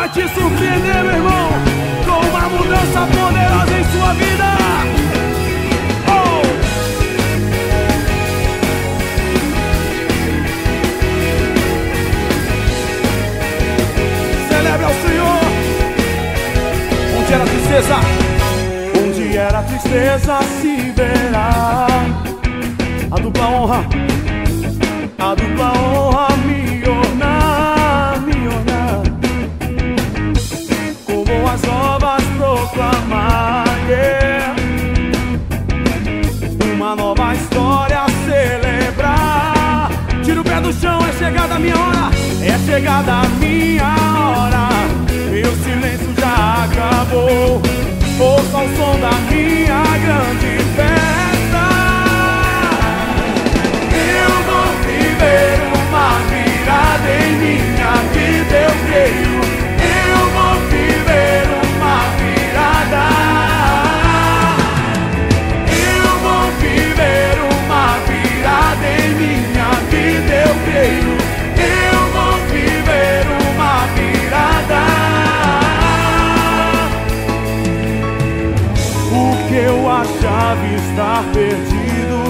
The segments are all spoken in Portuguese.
vai te surpreender, meu irmão, com uma mudança poderosa em sua vida. Celebre ao Senhor. Onde era a tristeza? Onde era a tristeza se verá a dupla honra, a dupla honra me ornar, me ornar. Com boas novas proclamar, yeah. Uma nova história a celebrar. Tira o pé do chão, é chegada a minha hora, é chegada a minha hora. Meu silêncio já acabou, ouça o som da minha grande festa. Eu vou viver uma virada em minha vida, eu creio. Eu vou viver uma virada. Eu vou viver uma virada em minha vida, eu creio. Eu vou viver uma virada. O que eu achava estar perdido,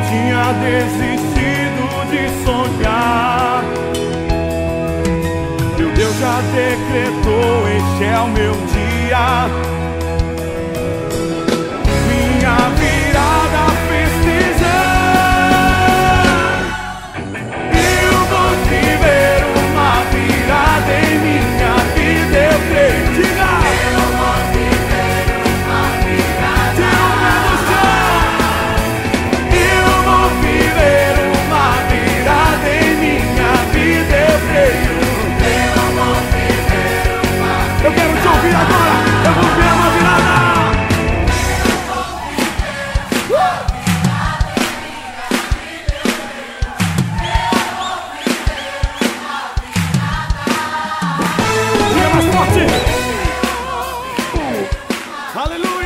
tinha desistido de sonhar. Meu Deus já decretou, este é o meu dia. Minha virada festejar. Eu vou viver uma virada em minha vida, eu creio. Diga! Eu vou viver uma virada. Eu vou viver uma virada em minha vida, eu creio. Eu vou viver uma virada. Eu quero te ouvir agora. Eu vou viver uma virada. Diga mais forte. Aleluia.